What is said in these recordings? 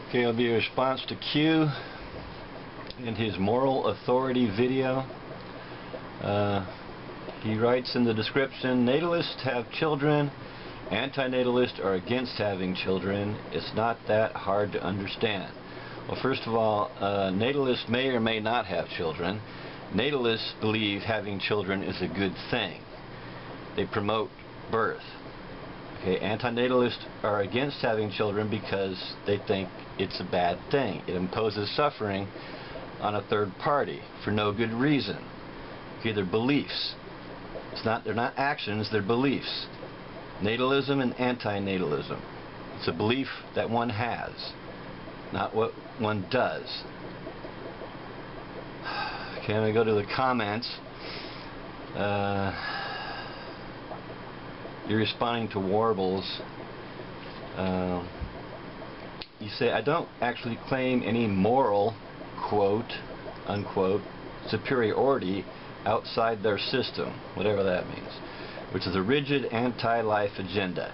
Okay, it'll be a response to Q in his moral authority video. He writes in the description, Natalists have children, antinatalists are against having children. It's not that hard to understand. Well, first of all, natalists may or may not have children. Natalists believe having children is a good thing. They promote birth. Okay, antinatalists are against having children because they think it's a bad thing. It imposes suffering on a third party for no good reason. Okay, they're beliefs. They're not actions, they're beliefs. Natalism and antinatalism. It's a belief that one has, not what one does. Okay, I'm going to go to the comments. You're responding to Warbles. You say, I don't actually claim any moral, quote, unquote, superiority outside their system, whatever that means, which is a rigid anti-life agenda.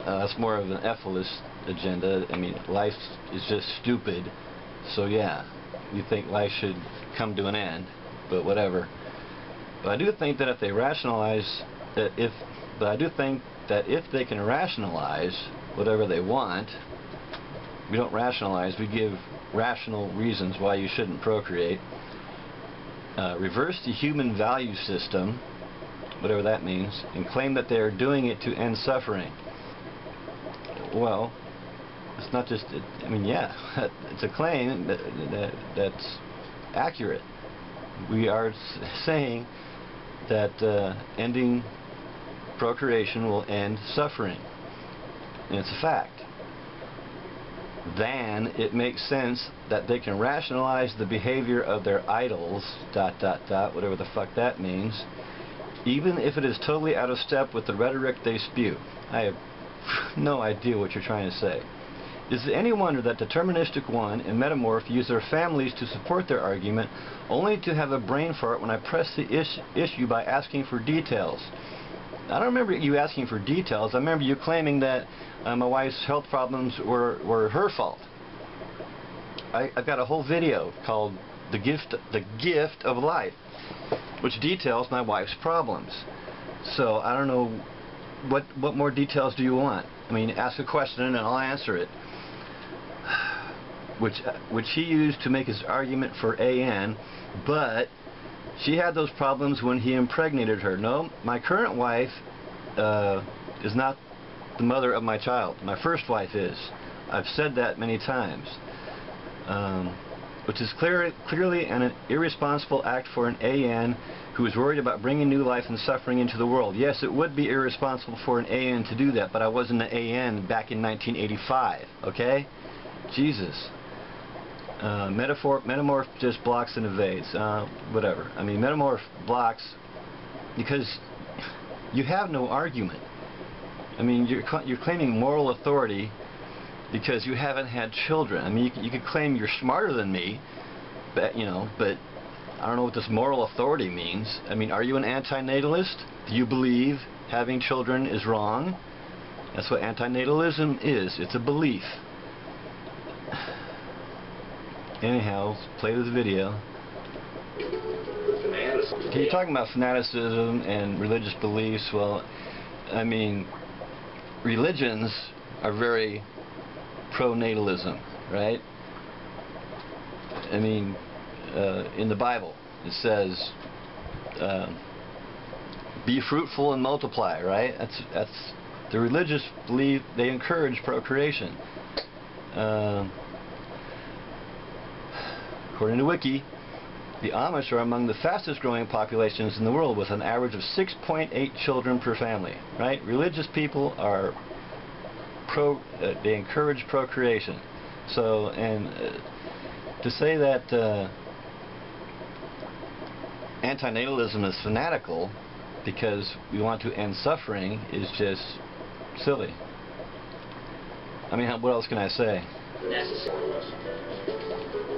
That's more of an ethicist agenda. I mean, life is just stupid, so yeah, you think life should come to an end, but whatever. But I do think that if they rationalize, if they can rationalize whatever they want, we don't rationalize, we give rational reasons why you shouldn't procreate. Reverse the human value system, whatever that means, and claim that they are doing it to end suffering. Well, it's not just, I mean, yeah, it's a claim that's accurate. We are saying that ending procreation will end suffering, and it's a fact. Then it makes sense that they can rationalize the behavior of their idols, ... whatever the fuck that means, even if it is totally out of step with the rhetoric they spew. I have no idea what you're trying to say. Is it any wonder that Deterministic One and Metamorph use their families to support their argument, only to have a brain fart when I press the issue by asking for details? I don't remember you asking for details. I remember you claiming that my wife's health problems were her fault. I've got a whole video called The Gift of Life, which details my wife's problems. So I don't know, what more details do you want? I mean, ask a question and I'll answer it. Which he used to make his argument for AN, but she had those problems when he impregnated her. No, my current wife is not the mother of my child. My first wife is. I've said that many times. Which is clearly an irresponsible act for an AN who is worried about bringing new life and suffering into the world. Yes, it would be irresponsible for an AN to do that, but I wasn't an AN back in 1985, okay? Jesus. Metamorph just blocks and evades. Whatever. I mean, Metamorph blocks because you have no argument. I mean, you're claiming moral authority because you haven't had children. I mean, you could claim you're smarter than me, but I don't know what this moral authority means. I mean, are you an antinatalist? Do you believe having children is wrong? That's what antinatalism is. It's a belief. Anyhow, play this video. Okay, you're talking about fanaticism and religious beliefs. Well, I mean, religions are very pro-natalism, right? I mean, in the Bible, it says, be fruitful and multiply, right? That's the religious belief. They encourage procreation. According to Wiki, the Amish are among the fastest growing populations in the world with an average of 6.8 children per family, right? Religious people are they encourage procreation. So, and to say that antinatalism is fanatical because we want to end suffering is just silly. I mean, what else can I say?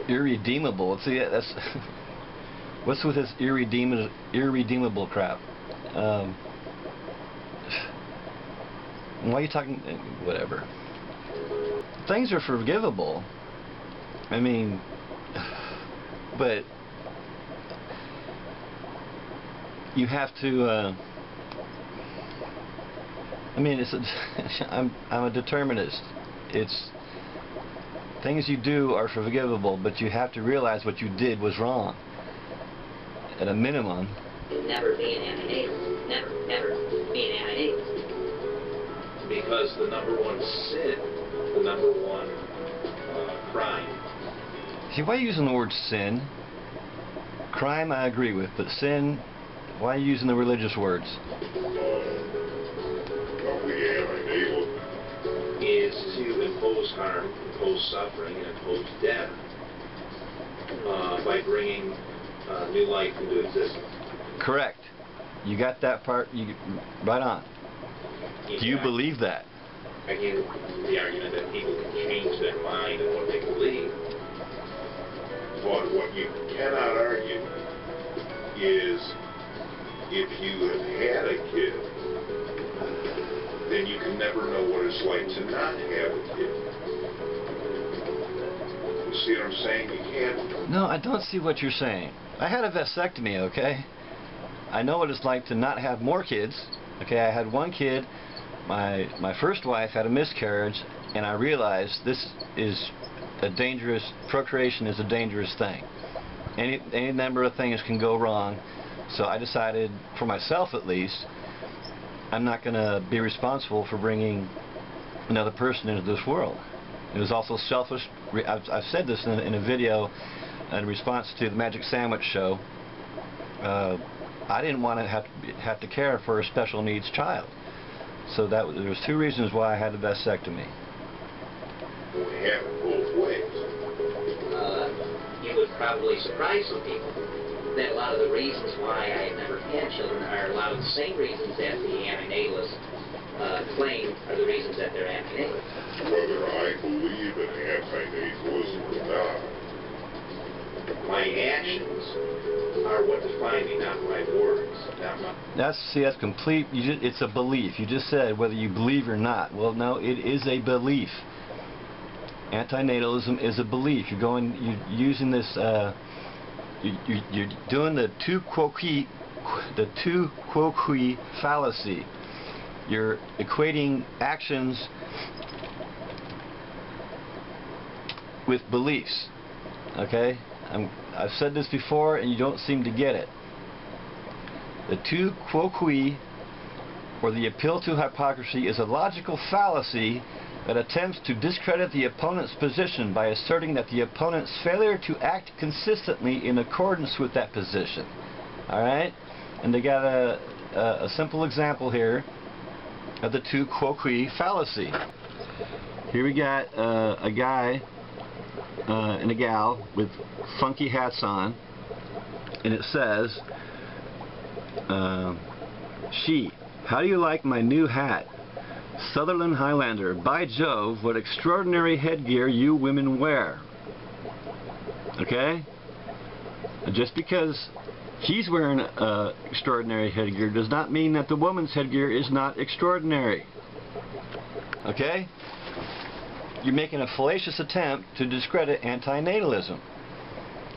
Irredeemable. See, that's what's with this irredeemable crap? Why are you talking? Whatever. things are forgivable. I mean, but you have to. I mean, I'm a determinist. It's things you do are forgivable, but you have to realize what you did was wrong. At a minimum. Never be an antinatalist. Never be an antinatalist. Because the number one sin, the number one crime. See, why are you using the word sin? Crime, I agree with, but sin, why are you using the religious words? Is to impose harm, impose suffering, and impose death by bringing new life into existence. Correct. You got that part. Right on. Do you believe that? Again, the argument that people can change their mind and what they believe. But what you cannot argue is if you have had a kid, then you can never know what it's like to not have a kid. You see what I'm saying? You can't. No, I don't see what you're saying. I had a vasectomy, okay? I know what it's like to not have more kids. Okay, I had one kid. My first wife had a miscarriage, and I realized this is a dangerous, procreation is a dangerous thing. Any number of things can go wrong, so I decided, for myself at least, I'm not going to be responsible for bringing another person into this world. It was also selfish. I've said this in a video in response to the Magic Sandwich show. I didn't want to have to care for a special needs child. So there was two reasons why I had a vasectomy. We have it both ways. You would probably surprise some people that a lot of the reasons why I have never had children are a lot of the same reasons that the antinatalists claim are the reasons that they're antinatalists. Whether I believe in antinatalism or not. My actions are what define me, not my words. That's complete. It's a belief. You just said whether you believe or not. Well, no, it is a belief. Antinatalism is a belief. You're using this. You're doing the tu quoque fallacy. You're equating actions with beliefs. Okay? I've said this before, and you don't seem to get it. The tu quoque, or the appeal to hypocrisy, is a logical fallacy that attempts to discredit the opponent's position by asserting that the opponent's failure to act consistently in accordance with that position. Alright? And they got a simple example here of the tu quoque fallacy. Here we got a guy and a gal with funky hats on, and it says, she, how do you like my new hat? Sutherland Highlander, by Jove, what extraordinary headgear you women wear. Okay? And just because he's wearing extraordinary headgear does not mean that the woman's headgear is not extraordinary. Okay? You're making a fallacious attempt to discredit antinatalism.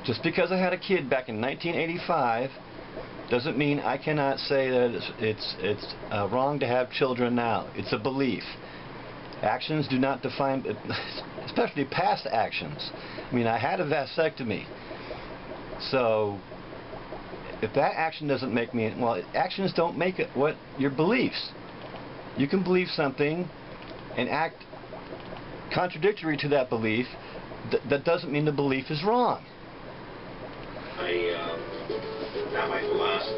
Just because I had a kid back in 1985 doesn't mean I cannot say that it's wrong to have children now. It's a belief. Actions do not define, especially past actions. I mean, I had a vasectomy. So, if that action doesn't make me, well, actions don't make it what your beliefs. You can believe something and act contradictory to that belief. That doesn't mean the belief is wrong. Not my philosophy.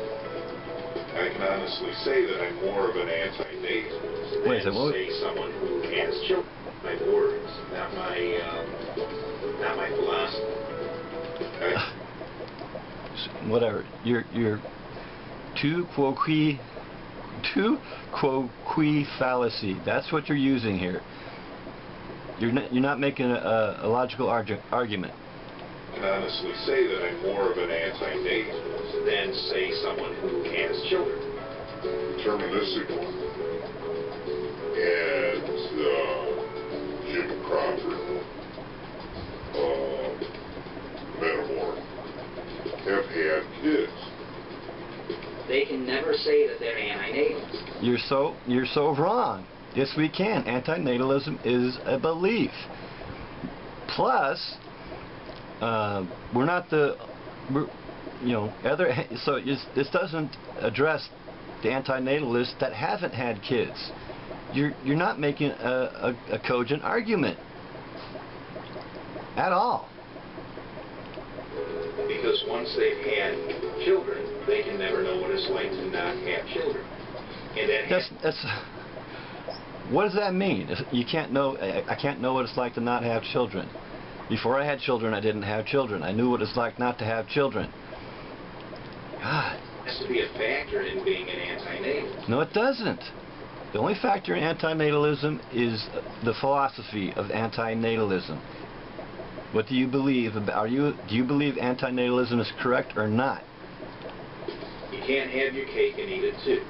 I can honestly say that I'm more of an antinatalist than say someone who has children. My words, not my philosophy. Whatever. You're tu quoque fallacy. That's what you're using here. You're not making a logical argument. I can honestly say that I'm more of an antinatalist than say someone who has children. Deterministic and Jim Crawford, Metamorph, have had kids. They can never say that they're anti-natalists. You're so wrong. Yes, we can. Antinatalism is a belief. Plus, we're not so this doesn't address the antinatalists that haven't had kids. You're not making a cogent argument at all. Because once they've had children, they can never know what it's like to not have children. And That's what does that mean? You can't know. I can't know what it's like to not have children. Before I had children, I didn't have children. I knew what it's like not to have children. God. It has to be a factor in being an anti-natalist. No, it doesn't. The only factor in antinatalism is the philosophy of antinatalism. What do you believe? Do you believe antinatalism is correct or not? You can't have your cake and eat it too.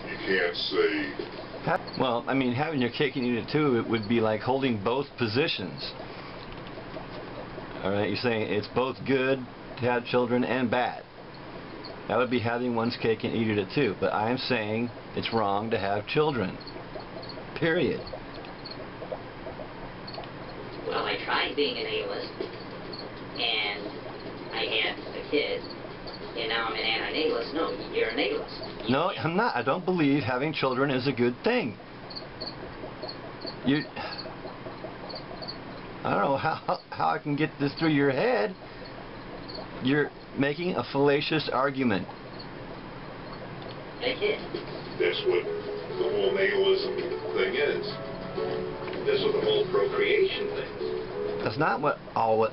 You can't say... Well, I mean, having your cake and eat it too, it would be like holding both positions. All right, you're saying it's both good to have children and bad. That would be having one's cake and eating it too. But I'm saying it's wrong to have children. Period. Well, I tried being a natalist, and I had a kid, and now I'm an anti-natalist. No, you're a natalist. No, I'm not. I don't believe having children is a good thing. I don't know how I can get this through your head. You're making a fallacious argument. I did. That's what the whole natalism thing is. That's what the whole procreation thing is. That's not what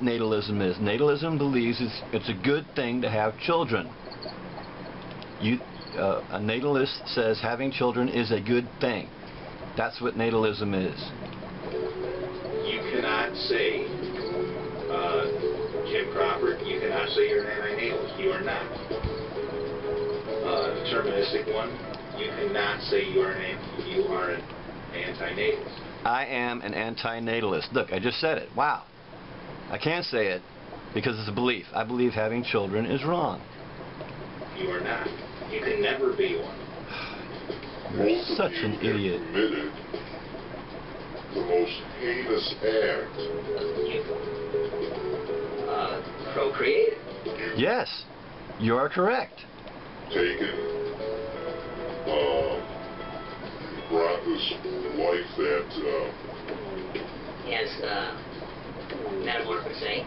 natalism is. Natalism believes it's a good thing to have children. A natalist says having children is a good thing. That's what natalism is. You cannot say, Jim Crawford, you cannot say you're an anti-natalist. You are not. Deterministic one, you cannot say you are an anti-natalist. I am an anti-natalist. Look, I just said it. Wow. I can't say it because it's a belief. I believe having children is wrong. You are not. You can never be one. You're such an idiot. Committed the most heinous act. Procreated. Yes, you are correct. Taken, brought this life that, As Metamorph would say,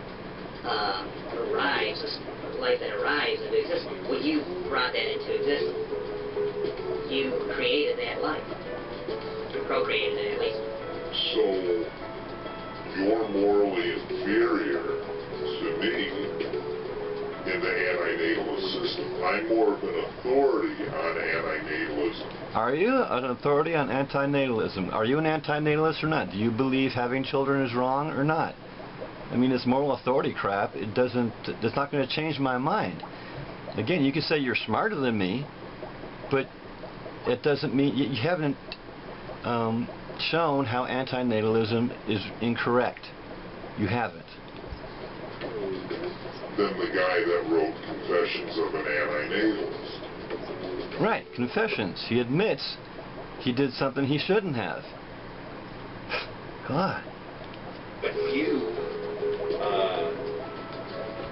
arrives, a life that arrives into existence. Well, you brought that into existence. You created that life. You procreated it, at least. so you're morally inferior to me in the anti-natalist system. I'm more of an authority on anti-natalism. Are you an authority on antinatalism? Are you an antinatalist or not? Do you believe having children is wrong or not? I mean, this moral authority crap, it's not going to change my mind. Again, you can say you're smarter than me, but it doesn't mean you haven't shown how antinatalism is incorrect. You haven't. Than the guy that wrote Confessions of an Anti-Natalist. Right, Confessions. He admits he did something he shouldn't have. God. But you,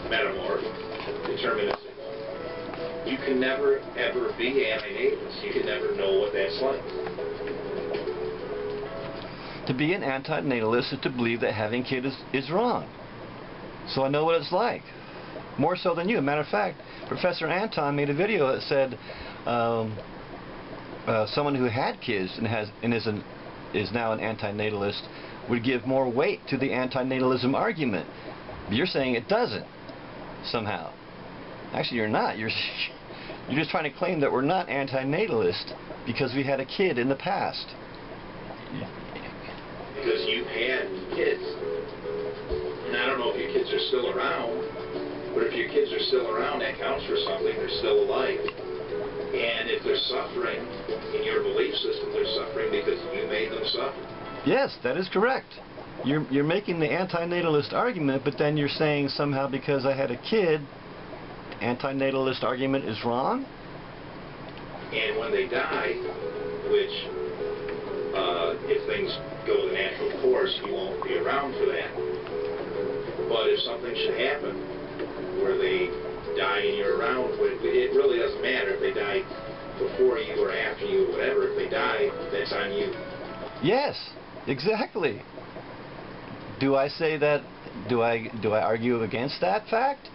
Metamorph, deterministic, you can never, ever be anti-natalist. You can never know what that's like. To be an antinatalist is to believe that having kids is wrong. So I know what it's like. More so than you. Matter of fact, Professor Anton made a video that said someone who had kids and is now an antinatalist would give more weight to the antinatalism argument. But you're saying it doesn't somehow. Actually, you're not. You're just trying to claim that we're not antinatalist because we had a kid in the past. Because you've had kids. And I don't know if your kids are still around, but if your kids are still around, that counts for something. They're still alive. And if they're suffering in your belief system, they're suffering because you made them suffer. Yes, that is correct. You're making the antinatalist argument, but then you're saying somehow because I had a kid, the antinatalist argument is wrong? And when they die, which if things go the natural course, you won't be around for that. But if something should happen where they die and you're around, it really doesn't matter if they die before you or after you or whatever. If they die, that's on you. Yes, exactly. Do I say that? Do I argue against that fact?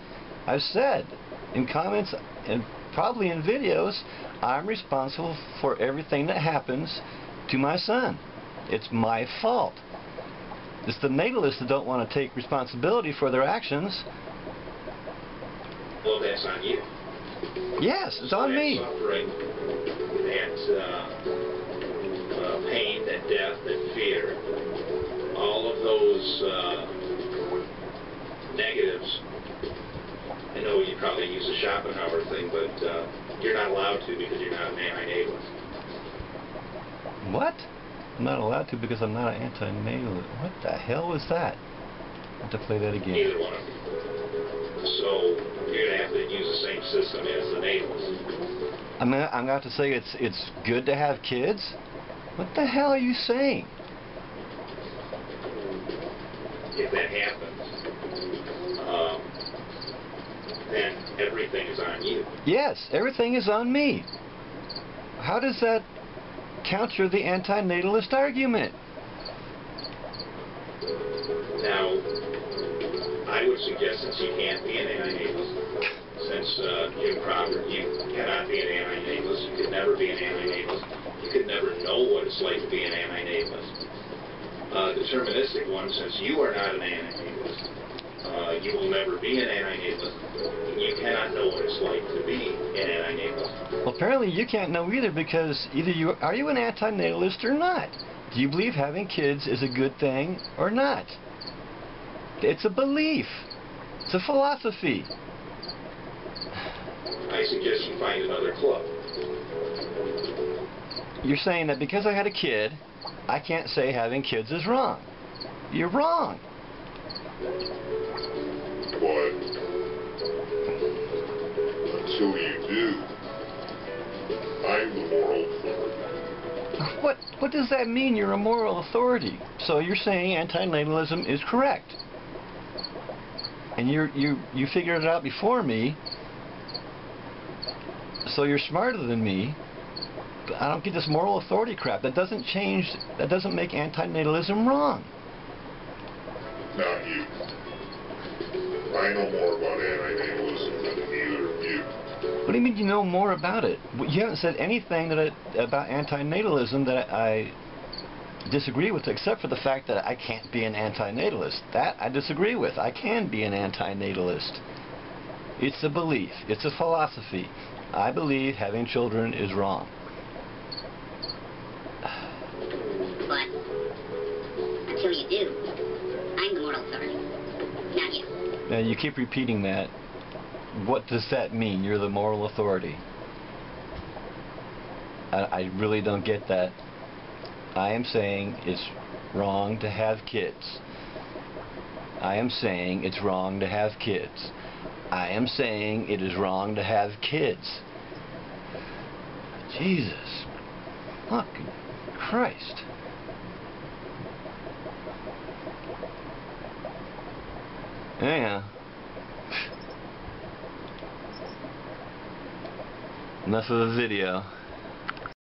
I've said in comments and probably in videos, I'm responsible for everything that happens to my son. It's my fault. It's the natalists that don't want to take responsibility for their actions. Well, that's on you. Yes, it's on me. Suffering, that pain, that death, that fear, all of those negatives. I know you probably use the Schopenhauer thing, but you're not allowed to because you're not an anti-natalist. What? I'm not allowed to because I'm not an anti-natalist. What the hell was that? I have to play that again. Neither one of them. So you're going to have to use the same system as the natalists. I'm going to have to say it's good to have kids? What the hell are you saying? If that happens, then everything is on you. Yes, everything is on me. How does that counter the anti-natalist argument? Now, I would suggest, since you can't be an anti-natalist, since Jim Cropper, you cannot be an anti-natalist, you could never be an anti-natalist, you could never know what it's like to be an anti-natalist. Deterministic one, since you are not an anti-natalist, you will never be an anti-natalist, and you cannot know what it's like to be an anti-natalist. Well, apparently you can't know either, because either are you an anti-natalist or not? Do you believe having kids is a good thing or not? It's a belief. It's a philosophy. I suggest you find another club. You're saying that because I had a kid, I can't say having kids is wrong. You're wrong. But until you do, I'm the moral authority. What does that mean, you're a moral authority? So you're saying antinatalism is correct. And you figured it out before me, so you're smarter than me. But I don't get this moral authority crap. That doesn't change, that doesn't make antinatalism wrong. Not you. I know more about antinatalism than either of you. What do you mean you know more about it? You haven't said anything about antinatalism that I disagree with, except for the fact that I can't be an antinatalist. That I disagree with. I can be an antinatalist. It's a belief. It's a philosophy. I believe having children is wrong. But until you do, I'm the moral authority, not you. Now you keep repeating that. What does that mean? You're the moral authority. I really don't get that. I am saying it's wrong to have kids. I am saying it's wrong to have kids. I am saying it is wrong to have kids. Jesus. Fucking Christ. Yeah. Enough of the video.